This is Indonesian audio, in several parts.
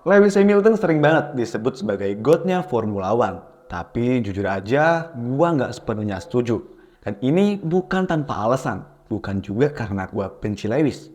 Lewis Hamilton sering banget disebut sebagai GOAT-nya Formula One. Tapi jujur aja, gua nggak sepenuhnya setuju. Dan ini bukan tanpa alasan, bukan juga karena gua benci Lewis.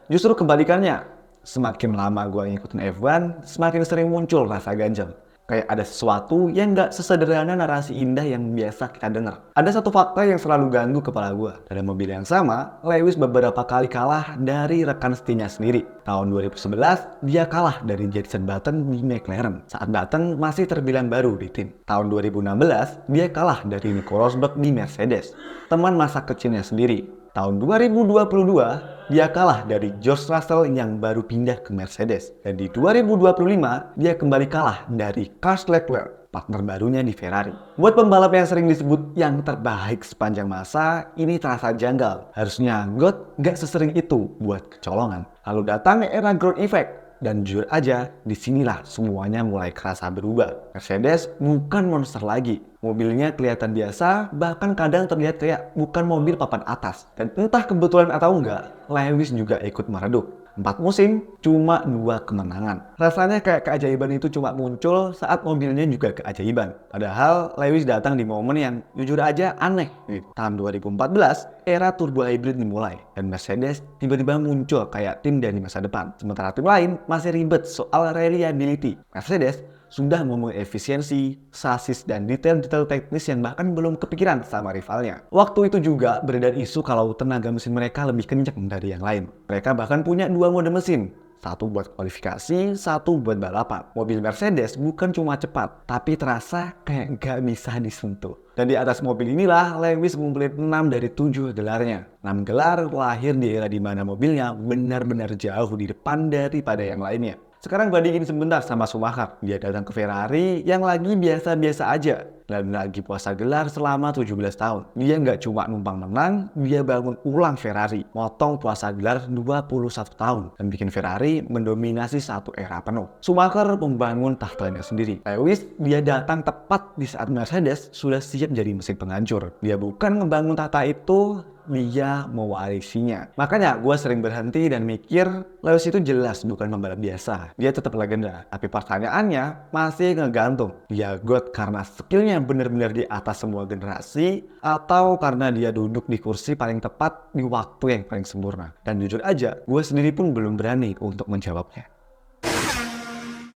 Justru kebalikannya, semakin lama gua ngikutin F1, semakin sering muncul rasa ganjel. Kayak ada sesuatu yang nggak sesederhana narasi indah yang biasa kita dengar. Ada satu fakta yang selalu ganggu kepala gua. Dalam mobil yang sama, Lewis beberapa kali kalah dari rekan setirnya sendiri. Tahun 2011, dia kalah dari Jenson Button di McLaren saat Button masih terbilang baru di tim. Tahun 2016, dia kalah dari Nico Rosberg di Mercedes, teman masa kecilnya sendiri. Tahun 2022, dia kalah dari George Russell yang baru pindah ke Mercedes. Dan di 2025, dia kembali kalah dari Charles Leclerc, partner barunya di Ferrari. Buat pembalap yang sering disebut yang terbaik sepanjang masa, ini terasa janggal. Harusnya GOAT gak sesering itu buat kecolongan. Lalu datang era ground effect. Dan jujur aja, disinilah semuanya mulai kerasa berubah. Mercedes bukan monster lagi. Mobilnya kelihatan biasa, bahkan kadang terlihat kayak bukan mobil papan atas. Dan entah kebetulan atau enggak, Lewis juga ikut meredup. 4 musim, cuma 2 kemenangan. Rasanya kayak keajaiban itu cuma muncul saat mobilnya juga keajaiban. Padahal Lewis datang di momen yang jujur aja aneh. Tahun 2014, era turbo hybrid dimulai. Dan Mercedes tiba-tiba muncul kayak tim dari masa depan. Sementara tim lain masih ribet soal reliability. Mercedes sudah ngomong efisiensi, sasis, dan detail-detail teknis yang bahkan belum kepikiran sama rivalnya. Waktu itu juga beredar isu kalau tenaga mesin mereka lebih kencang dari yang lain. Mereka bahkan punya 2 mode mesin. Satu buat kualifikasi, satu buat balapan. Mobil Mercedes bukan cuma cepat, tapi terasa kayak gak bisa disentuh. Dan di atas mobil inilah Lewis ngumpulin 6 dari 7 gelarnya. 6 gelar lahir di era dimana mobilnya benar-benar jauh di depan daripada yang lainnya. Sekarang bandingin sebentar sama Schumacher. Dia datang ke Ferrari yang lagi biasa-biasa aja. Dan lagi puasa gelar selama 17 tahun. Dia nggak cuma numpang menang, dia bangun ulang Ferrari. Motong puasa gelar 21 tahun. Dan bikin Ferrari mendominasi satu era penuh. Schumacher membangun tahtanya sendiri. Lewis, dia datang tepat di saat Mercedes sudah siap jadi mesin penghancur. Dia bukan membangun tahta itu, dia mewarisinya. Makanya gue sering berhenti dan mikir, Lewis itu jelas bukan pembalap biasa. Dia tetap legenda. Tapi pertanyaannya masih ngegantung. Dia GOAT karena skillnya benar-benar di atas semua generasi, atau karena dia duduk di kursi paling tepat di waktu yang paling sempurna. Dan jujur aja, gue sendiri pun belum berani untuk menjawabnya.